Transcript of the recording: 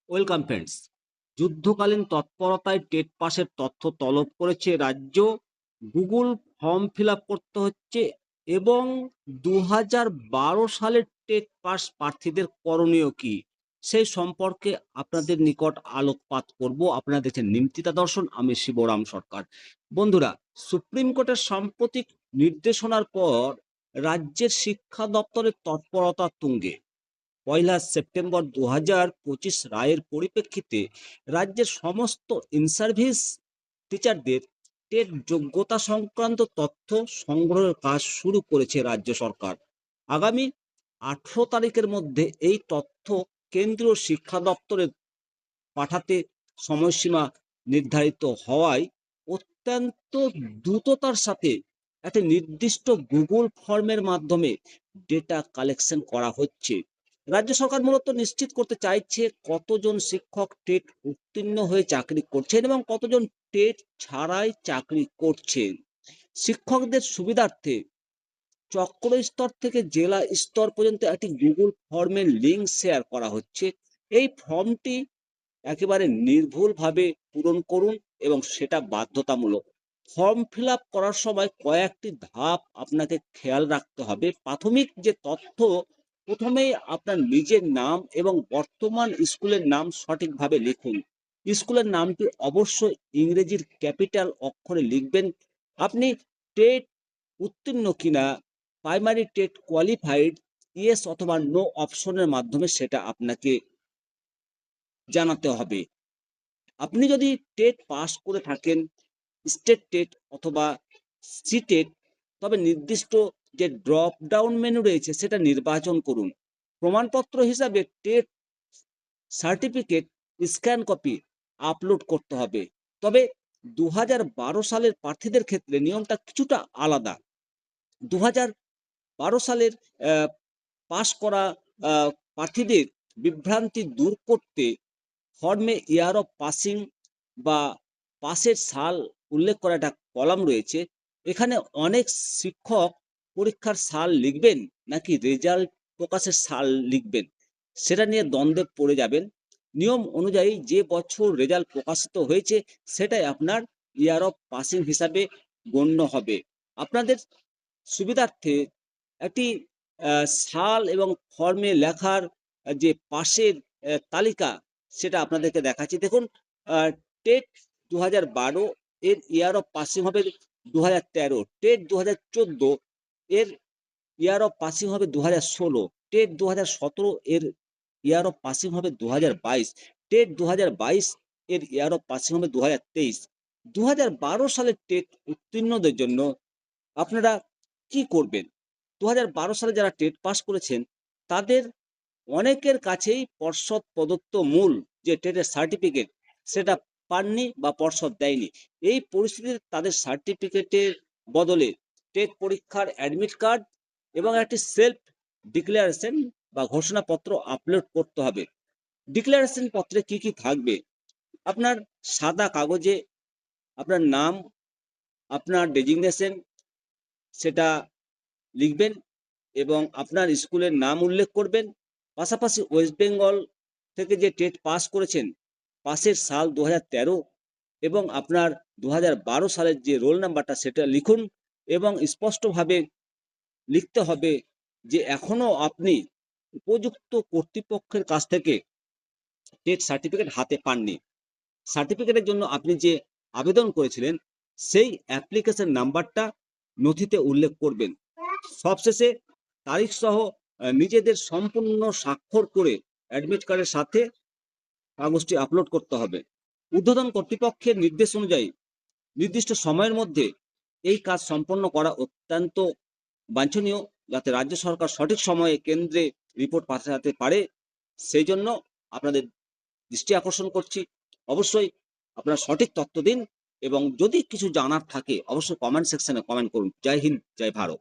Welcome friends. যুদ্ধকালীন তৎপরতায় TET পাসের তথ্য তলব করেছে রাজ্য। গুগল ফর্ম ফিল আপ করতে হচ্ছে এবং 2012 সালের টেট পাস প্রার্থীদের করণীয় কি সেই সম্পর্কে আপনাদের নিকট আলোকপাত করব। আপনারা দেখছেন নিমতিতা দর্শন, আমি শিবরাম সরকার। বন্ধুরা, সুপ্রিম কোর্টের সাম্প্রতিক নির্দেশনার পর রাজ্যের শিক্ষা দপ্তরের তৎপরতা তুঙ্গে। 1 সেপ্টেম্বর 2025 রায়ের পরিপ্রেক্ষিতে রাজ্যের সমস্ত ইনসার্ভিস টিচারদের টেট যোগ্যতা সংক্রান্ত তথ্য সংগ্রহের কাজ শুরু করেছে রাজ্য সরকার। আগামী 18 তারিখের মধ্যে এই তথ্য কেন্দ্রীয় শিক্ষা দপ্তরে পাঠাতে সময়সীমা নির্ধারিত হওয়ায় অত্যন্ত দ্রুততার সাথে একটা নির্দিষ্ট গুগল ফর্মের মাধ্যমে ডেটা কালেকশন করা হচ্ছে। রাজ্য সরকার মূলত নিশ্চিত করতে চাইছে কতজন শিক্ষক টেট উত্তীর্ণ হয়ে চাকরি করছেন এবং কতজন টেট ছাড়াই চাকরি করছেন। শিক্ষকদের সুবিধার্থে চক্র স্তর থেকে জেলা স্তর পর্যন্ত একটি গুগল ফর্মের লিঙ্ক শেয়ার করা হচ্ছে। এই ফর্মটি একেবারে নির্ভুলভাবে পূরণ করুন এবং সেটা বাধ্যতামূলক। ফর্ম ফিল আপ করার সময় কয়েকটি ধাপ আপনাকে খেয়াল রাখতে হবে। প্রাথমিক যে তথ্য, প্রথমেই আপনার নিজের নাম এবং বর্তমান স্কুলের নাম সঠিকভাবে লিখুন। স্কুলের নামটি অবশ্যই ইংরেজির ক্যাপিটাল অক্ষরে লিখবেন। আপনি টেট উত্তীর্ণ কিনা, প্রাইমারি টেট কোয়ালিফাইড, ইয়েস অথবা নো অপশনের মাধ্যমে সেটা আপনাকে জানাতে হবে। আপনি যদি টেট পাস করে থাকেন, স্টেট টেট অথবা সি টেট, তবে নির্দিষ্ট যে ড্রপ ডাউন মেনু রয়েছে সেটা নির্বাচন করুন। প্রমাণপত্র হিসাবে TET certificate scan copy upload করতে হবে। তবে 2012 সালের প্রার্থীদের ক্ষেত্রে নিয়মটা কিছুটা আলাদা। 2012 সালের পাস করা প্রার্থীদের বিভ্রান্তি দূর করতে ফর্মে ইয়ার অফ পাসিং বা পাসের সাল উল্লেখ করা একটা কলাম রয়েছে। এখানে অনেক শিক্ষক পরীক্ষার সাল লিখবেন নাকি রেজাল্ট প্রকাশের সাল লিখবেন, সেটা নিয়ে দ্বন্দ্বে পড়ে যাবেন। নিয়ম অনুযায়ী যে বছর রেজাল্ট প্রকাশিত হয়েছে সেটাই আপনার ইয়ার অফ পাসিং হিসাবে গণ্য হবে। আপনাদের সুবিধার্থে একটি সাল এবং ফর্মে লেখার যে পাশের তালিকা সেটা আপনাদেরকে দেখাচ্ছি। দেখুন, টেট 2012 এর ইয়ার অফ পাসিং হবে 2013, টেট 2014 এর ইয়ার অফ পাসিং হবে 2016, টেট 2017 এর ইয়ার অফ পাসিং হবে 2022, টেট 2022 এর ইয়ার অফ পাসিং হবে 2023। 2012 সালের টেট উত্তীর্ণদের জন্য আপনারা কি করবেন? 2012 সালে যারা টেট পাস করেছেন তাদের অনেকের কাছেই পর্ষদ প্রদত্ত মূল যে টেটের সার্টিফিকেট সেটা পাননি বা পর্ষদ দেয়নি। এই পরিস্থিতিতে তাদের সার্টিফিকেটের বদলে টেট পরীক্ষার অ্যাডমিট কার্ড এবং একটি সেলফ ডিক্লারেশন বা ঘোষণাপত্র আপলোড করতে হবে। ডিক্লারেশন পত্রে কি কি থাকবে? আপনার সাদা কাগজে আপনার নাম, আপনার ডেজিগনেশন সেটা লিখবেন এবং আপনার স্কুলের নাম উল্লেখ করবেন। পাশাপাশি ওয়েস্ট বেঙ্গল থেকে যে টেট পাস করেছেন পাসের সাল 2013 এবং আপনার 2012 সালের যে রোল নাম্বারটা সেটা লিখুন এবং স্পষ্টভাবে লিখতে হবে যে এখনো আপনি উপযুক্ত কর্তৃপক্ষের কাছ থেকে টেট সার্টিফিকেট হাতে পাননি। সার্টিফিকেটের জন্য আপনি যে আবেদন করেছিলেন সেই অ্যাপ্লিকেশন নাম্বারটা নথিতে উল্লেখ করবেন। সবশেষে তারিখ সহ নিজেদের সম্পূর্ণ স্বাক্ষর করে অ্যাডমিট কার্ডের সাথে কাগজটি আপলোড করতে হবে। ঊর্ধ্বতন কর্তৃপক্ষের নির্দেশ অনুযায়ী নির্দিষ্ট সময়ের মধ্যে এই কাজ সম্পন্ন করা অত্যন্ত বাঞ্ছনীয়, যাতে রাজ্য সরকার সঠিক সময়ে কেন্দ্রে রিপোর্ট পাঠাতে পারে। সেই জন্য আপনাদের দৃষ্টি আকর্ষণ করছি, অবশ্যই আপনারা সঠিক তথ্য দিন এবং যদি কিছু জানার থাকে অবশ্যই কমেন্ট সেকশনে কমেন্ট করুন। জয় হিন্দ, জয় ভারত।